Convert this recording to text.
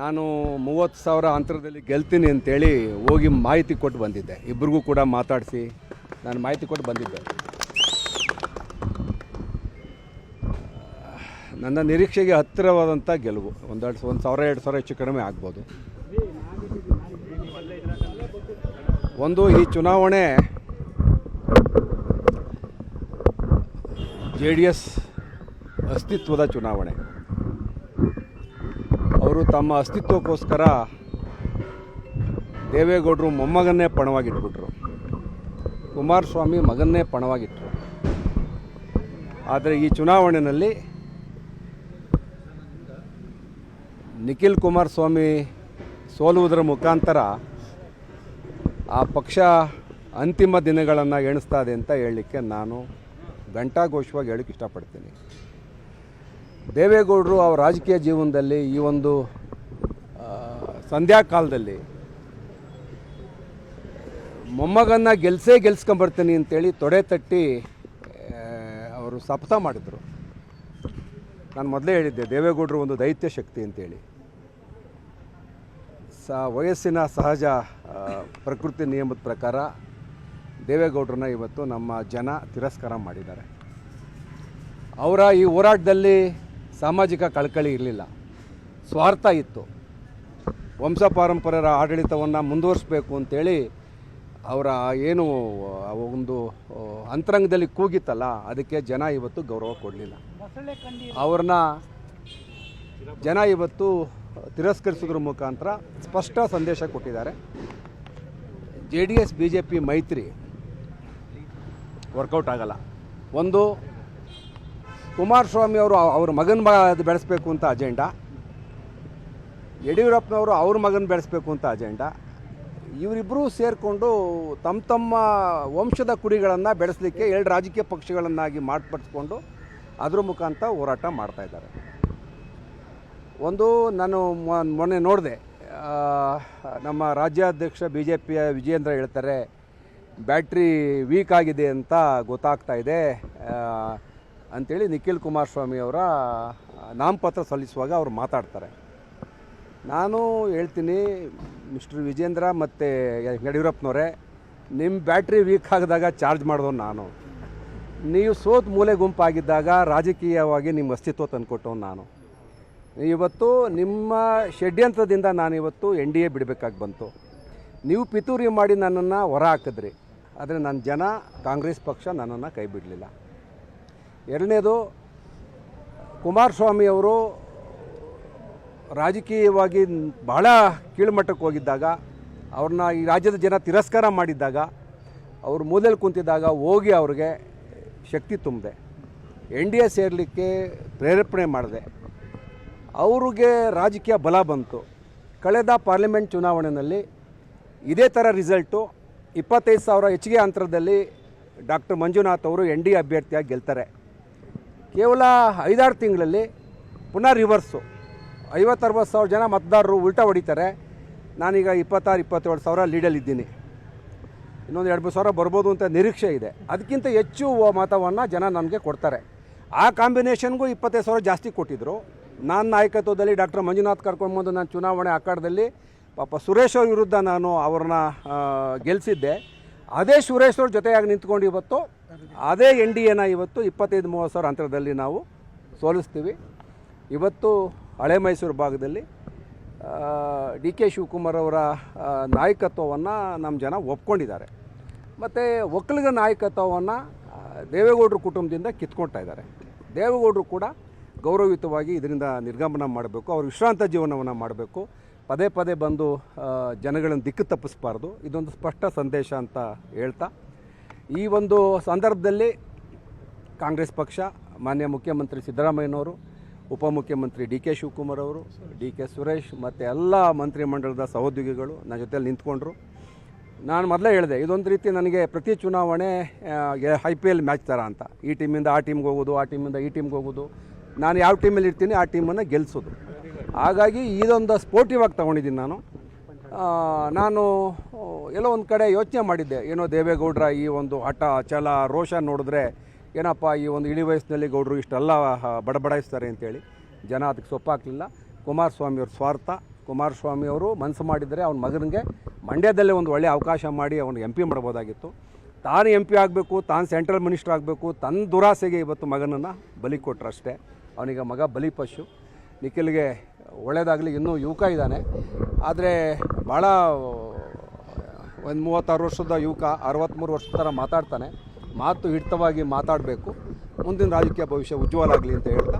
ನಾನು 30,000 ಅಂತರದಲ್ಲಿ ಗೆಲ್ತೀನಿ ಅಂತೇಳಿ ಹೋಗಿ ಮಾಹಿತಿ ಕೊಟ್ಟು ಬಂದಿದ್ದೆ. ಇಬ್ಬರಿಗೂ ಕೂಡ ಮಾತಾಡಿಸಿ ನಾನು ಮಾಹಿತಿ ಕೊಟ್ಟು ಬಂದಿದ್ದೆ. ನನ್ನ ನಿರೀಕ್ಷೆಗೆ ಹತ್ತಿರವಾದಂಥ ಗೆಲುವು. 1,000-2,000 ಹೆಚ್ಚು ಕಡಿಮೆ ಆಗ್ಬೋದು. ಒಂದು, ಈ ಚುನಾವಣೆ JDS ಅಸ್ತಿತ್ವದ ಚುನಾವಣೆ. ಅವರು ತಮ್ಮ ಅಸ್ತಿತ್ವಕ್ಕೋಸ್ಕರ ದೇವೇಗೌಡರು ಮೊಮ್ಮಗನ್ನೇ ಪಣವಾಗಿಟ್ಬಿಟ್ರು, ಕುಮಾರಸ್ವಾಮಿ ಮಗನ್ನೇ ಪಣವಾಗಿಟ್ಟರು. ಆದರೆ ಈ ಚುನಾವಣೆಯಲ್ಲಿ ನಿಖಿಲ್ ಕುಮಾರಸ್ವಾಮಿ ಸೋಲುವುದರ ಮುಖಾಂತರ ಆ ಪಕ್ಷ ಅಂತಿಮ ದಿನಗಳನ್ನು ಎಣಿಸ್ತಾ ಇದೆ ಅಂತ ಹೇಳಲಿಕ್ಕೆ ನಾನು ಘಂಟಾಘೋಷವಾಗಿ ಹೇಳಕ್ಕೆ ಇಷ್ಟಪಡ್ತೀನಿ. ದೇವೇಗೌಡರು ಅವರ ರಾಜಕೀಯ ಜೀವನದಲ್ಲಿ ಈ ಒಂದು ಸಂಧ್ಯಾಕಾಲದಲ್ಲಿ ಮೊಮ್ಮಗನ್ನ ಗೆಲ್ಸ್ಕೊಂಬರ್ತೀನಿ ಅಂತೇಳಿ ತೊಡೆ ತಟ್ಟಿ ಅವರು ಶಪಥ ಮಾಡಿದರು. ನಾನು ಮೊದಲೇ ಹೇಳಿದ್ದೆ, ದೇವೇಗೌಡರು ಒಂದು ದೈತ್ಯ ಶಕ್ತಿ ಅಂತೇಳಿ. ವಯಸ್ಸಿನ ಸಹಜ ಪ್ರಕೃತಿ ನಿಯಮದ ಪ್ರಕಾರ ದೇವೇಗೌಡರನ್ನ ಇವತ್ತು ನಮ್ಮ ಜನ ತಿರಸ್ಕಾರ ಮಾಡಿದ್ದಾರೆ. ಅವರ ಈ ಹೋರಾಟದಲ್ಲಿ ಸಾಮಾಜಿಕ ಕಳಕಳಿ ಇರಲಿಲ್ಲ, ಸ್ವಾರ್ಥ ಇತ್ತು. ವಂಶ ಪಾರಂಪರ್ಯರ ಆಡಳಿತವನ್ನು ಮುಂದುವರಿಸಬೇಕು ಅಂತೇಳಿ ಅವರ ಏನು ಒಂದು ಅಂತರಂಗದಲ್ಲಿ ಕೂಗಿತ್ತಲ್ಲ, ಅದಕ್ಕೆ ಜನ ಇವತ್ತು ಗೌರವ ಕೊಡಲಿಲ್ಲ. ಅವ್ರನ್ನ ಜನ ಇವತ್ತು ತಿರಸ್ಕರಿಸೋದ್ರ ಮುಖಾಂತರ ಸ್ಪಷ್ಟ ಸಂದೇಶ ಕೊಟ್ಟಿದ್ದಾರೆ. JDS BJP ಮೈತ್ರಿ ವರ್ಕೌಟ್ ಆಗಲ್ಲ. ಒಂದು, ಕುಮಾರಸ್ವಾಮಿ ಅವರು ಅವ್ರ ಮಗನ ಬೆಳೆಸಬೇಕು ಅಂತ ಅಜೆಂಡಾ, ಯಡಿಯೂರಪ್ಪನವರು ಅವ್ರ ಮಗನ ಬೆಳೆಸಬೇಕು ಅಂತ ಅಜೆಂಡಾ. ಇವರಿಬ್ಬರೂ ಸೇರಿಕೊಂಡು ತಮ್ಮ ವಂಶದ ಕುರಿಗಳನ್ನು ಬೆಳೆಸಲಿಕ್ಕೆ 2 ರಾಜಕೀಯ ಪಕ್ಷಗಳನ್ನಾಗಿ ಮಾರ್ಪಡಿಸ್ಕೊಂಡು ಅದ್ರ ಮುಖಾಂತರ ಹೋರಾಟ ಮಾಡ್ತಾಯಿದ್ದಾರೆ. ಒಂದು, ನಾನು ಮೊನ್ನೆ ನೋಡಿದೆ, ನಮ್ಮ ರಾಜ್ಯಾಧ್ಯಕ್ಷ BJPಯ ವಿಜಯೇಂದ್ರ ಹೇಳ್ತಾರೆ ಬ್ಯಾಟ್ರಿ ವೀಕ್ ಆಗಿದೆ ಅಂತ ಗೊತ್ತಾಗ್ತಾ ಇದೆ ಅಂಥೇಳಿ ನಿಖಿಲ್ ಕುಮಾರಸ್ವಾಮಿ ಅವರ ನಾಮಪತ್ರ ಸಲ್ಲಿಸುವಾಗ ಅವರು ಮಾತಾಡ್ತಾರೆ. ನಾನು ಹೇಳ್ತೀನಿ, ಮಿಸ್ಟರ್ ವಿಜೇಂದ್ರ ಮತ್ತು ಯಡಿಯೂರಪ್ಪನವರೇ, ನಿಮ್ಮ ಬ್ಯಾಟ್ರಿ ವೀಕ್ ಆಗಿದಾಗ ಚಾರ್ಜ್ ಮಾಡಿದವನು ನಾನು. ನೀವು ಸೋತ್ ಮೂಲೆ ಗುಂಪಾಗಿದ್ದಾಗ ರಾಜಕೀಯವಾಗಿ ನಿಮ್ಮ ಅಸ್ತಿತ್ವ ತಂದುಕೊಟ್ಟವನು ನಾನು. ಇವತ್ತು ನಿಮ್ಮ ಷಡ್ಯಂತ್ರದಿಂದ ನಾನಿವತ್ತು NDA ಬಿಡಬೇಕಾಗಿ ಬಂತು. ನೀವು ಪಿತೂರಿ ಮಾಡಿ ನನ್ನನ್ನು ಹೊರ ಹಾಕಿದ್ರಿ, ಆದರೆ ನನ್ನ ಜನ ಕಾಂಗ್ರೆಸ್ ಪಕ್ಷ ನನ್ನನ್ನು ಕೈ ಬಿಡಲಿಲ್ಲ. ಎರಡನೇದು, ಕುಮಾರಸ್ವಾಮಿ ಅವರು ರಾಜಕೀಯವಾಗಿ ಬಹಳ ಕೀಳುಮಟ್ಟಕ್ಕೆ ಹೋಗಿದ್ದಾಗ, ಅವ್ರನ್ನ ಈ ರಾಜ್ಯದ ಜನ ತಿರಸ್ಕಾರ ಮಾಡಿದ್ದಾಗ, ಅವರು ಮೂಲೆಯಲ್ಲಿ ಕುಂತಿದ್ದಾಗ ಹೋಗಿ ಅವ್ರಿಗೆ ಶಕ್ತಿ ತುಂಬಿದೆ, NDA ಸೇರಲಿಕ್ಕೆ ಪ್ರೇರೇಪಣೆ ಮಾಡಿದೆ, ಅವ್ರಿಗೆ ರಾಜಕೀಯ ಬಲ ಬಂತು. ಕಳೆದ ಪಾರ್ಲಿಮೆಂಟ್ ಚುನಾವಣೆಯಲ್ಲಿ ಇದೇ ಥರ ರಿಸಲ್ಟು 25,000 ಹೆಚ್ಚಿಗೆ ಅಂತರದಲ್ಲಿ ಡಾಕ್ಟರ್ ಮಂಜುನಾಥ್ ಅವರು NDA ಅಭ್ಯರ್ಥಿಯಾಗಿ ಗೆಲ್ತಾರೆ. ಕೇವಲ 5-6 ತಿಂಗಳಲ್ಲಿ ಪುನಃ ರಿವರ್ಸು, 50-60 ಸಾವಿರ ಜನ ಮತದಾರರು ಉಲ್ಟಾ ಹೊಡಿತಾರೆ. ನಾನೀಗ 26-27 ಸಾವಿರ ಲೀಡಲ್ಲಿದ್ದೀನಿ. ಇನ್ನೊಂದು 2-3 ಸಾವಿರ ಬರ್ಬೋದು ಅಂತ ನಿರೀಕ್ಷೆ ಇದೆ. ಅದಕ್ಕಿಂತ ಹೆಚ್ಚು ಮತವನ್ನು ಜನ ನನಗೆ ಕೊಡ್ತಾರೆ. ಆ ಕಾಂಬಿನೇಷನ್ಗೂ 25 ಸಾವಿರ ಜಾಸ್ತಿ ಕೊಟ್ಟಿದ್ದರು. ನನ್ನ ನಾಯಕತ್ವದಲ್ಲಿ ಡಾಕ್ಟರ್ ಮಂಜುನಾಥ್ ಕರ್ಕೊಂಡ್ಬಂದು ನಾನು ಚುನಾವಣೆ ಅಖಾಡದಲ್ಲಿ ಪಾಪ ಸುರೇಶ್ ಅವ್ರ ವಿರುದ್ಧ ನಾನು ಅವ್ರನ್ನ ಗೆಲ್ಲಿಸಿದ್ದೆ. ಅದೇ ಸುರೇಶ್ ಅವ್ರ ಜೊತೆಯಾಗಿ ನಿಂತ್ಕೊಂಡು ಇವತ್ತು ಅದೇ NDAನ ಇವತ್ತು 25-30 ಸಾವಿರ ಅಂತರದಲ್ಲಿ ನಾವು ಸೋಲಿಸ್ತೀವಿ. ಇವತ್ತು ಹಳೆ ಮೈಸೂರು ಭಾಗದಲ್ಲಿ DK ಶಿವಕುಮಾರ್ ಅವರ ನಾಯಕತ್ವವನ್ನು ನಮ್ಮ ಜನ ಒಪ್ಕೊಂಡಿದ್ದಾರೆ. ಮತ್ತು ಒಕ್ಕಲಿಗರ ನಾಯಕತ್ವವನ್ನು ದೇವೇಗೌಡರ ಕುಟುಂಬದಿಂದ ಕಿತ್ಕೊಳ್ತಾ ಇದ್ದಾರೆ. ದೇವೇಗೌಡರು ಕೂಡ ಗೌರವಯುತವಾಗಿ ಇದರಿಂದ ನಿರ್ಗಮನ ಮಾಡಬೇಕು, ಅವರು ವಿಶ್ರಾಂತ ಜೀವನವನ್ನು ಮಾಡಬೇಕು, ಪದೇ ಪದೇ ಬಂದು ಜನಗಳನ್ನು ದಿಕ್ಕು ತಪ್ಪಿಸಬಾರ್ದು. ಇದೊಂದು ಸ್ಪಷ್ಟ ಸಂದೇಶ ಅಂತ ಹೇಳ್ತಾ, ಈ ಒಂದು ಸಂದರ್ಭದಲ್ಲಿ ಕಾಂಗ್ರೆಸ್ ಪಕ್ಷ, ಮಾನ್ಯ ಮುಖ್ಯಮಂತ್ರಿ ಸಿದ್ದರಾಮಯ್ಯನವರು, ಉಪಮುಖ್ಯಮಂತ್ರಿ DK ಶಿವಕುಮಾರ್ ಅವರು, DK ಸುರೇಶ್ ಮತ್ತು ಎಲ್ಲ ಮಂತ್ರಿಮಂಡಲದ ಸಹೋದ್ಯೋಗಿಗಳು ನನ್ನ ಜೊತೆಯಲ್ಲಿ ನಿಂತ್ಕೊಂಡ್ರು. ನಾನು ಮೊದಲೇ ಹೇಳಿದೆ, ಇದೊಂದು ರೀತಿ ನನಗೆ ಪ್ರತಿ ಚುನಾವಣೆ IPL ಮ್ಯಾಚ್ ಥರ ಅಂತ. ಈ ಟೀಮಿಂದ ಆ ಟೀಮ್ಗೆ ಹೋಗೋದು, ಆ ಟೀಮಿಂದ ಈ ಟೀಮ್ಗೆ ಹೋಗೋದು, ನಾನು ಯಾವ ಟೀಮಲ್ಲಿ ಇರ್ತೀನಿ ಆ ಟೀಮನ್ನು ಗೆಲ್ಲಿಸೋದು. ಹಾಗಾಗಿ ಇದೊಂದು ಸ್ಪೋರ್ಟಿವ್ ಆಗಿ ತೊಗೊಂಡಿದ್ದೀನಿ ನಾನು. ಎಲ್ಲೋ ಒಂದು ಕಡೆ ಯೋಚನೆ ಮಾಡಿದ್ದೆ, ಏನೋ ದೇವೇಗೌಡರ ಈ ಒಂದು ಹಠ, ಛಲ, ರೋಷ ನೋಡಿದ್ರೆ ಏನಪ್ಪ ಈ ಒಂದು ಇಳಿ ವಯಸ್ಸಿನಲ್ಲಿ ಗೌಡರು ಇಷ್ಟೆಲ್ಲ ಬಡಬಡಾಯಿಸ್ತಾರೆ ಅಂತೇಳಿ ಜನ ಅದಕ್ಕೆ ಸೊಪ್ಪಾಗಲಿಲ್ಲ. ಕುಮಾರಸ್ವಾಮಿಯವ್ರ ಸ್ವಾರ್ಥ, ಕುಮಾರಸ್ವಾಮಿ ಅವರು ಮನಸ್ಸು ಮಾಡಿದರೆ ಅವನ ಮಗನಿಗೆ ಮಂಡ್ಯದಲ್ಲೇ ಒಂದು ಒಳ್ಳೆಯ ಅವಕಾಶ ಮಾಡಿ ಅವನಿಗೆ ಎಂ ಪಿ ಮಾಡ್ಬೋದಾಗಿತ್ತು. ತಾನು ಎಂ ಪಿ ಆಗಬೇಕು, ತಾನು ಸೆಂಟ್ರಲ್ ಮಿನಿಸ್ಟರ್ ಆಗಬೇಕು, ತನ್ನ ದುರಾಸೆಗೆ ಇವತ್ತು ಮಗನನ್ನು ಬಲಿ ಕೊಟ್ಟರಷ್ಟೇ. ಅವನಿಗೆ ಮಗ ಬಲಿ ಪಶು. ನಿಖಿಲ್ಗೆ ಒಳ್ಳೆಯದಾಗಲಿ, ಇನ್ನೂ ಯುವಕ ಇದ್ದಾನೆ. ಆದರೆ ಭಾಳ ಒಂದು 36 ವರ್ಷದ ಯುವಕ 63 ವರ್ಷದ ಥರ ಮಾತಾಡ್ತಾನೆ. ಮಾತು ಹಿಡಿತವಾಗಿ ಮಾತಾಡಬೇಕು. ಮುಂದಿನ ರಾಜಕೀಯ ಭವಿಷ್ಯ ಉಜ್ವಲ ಆಗಲಿ ಅಂತ ಹೇಳ್ತಾ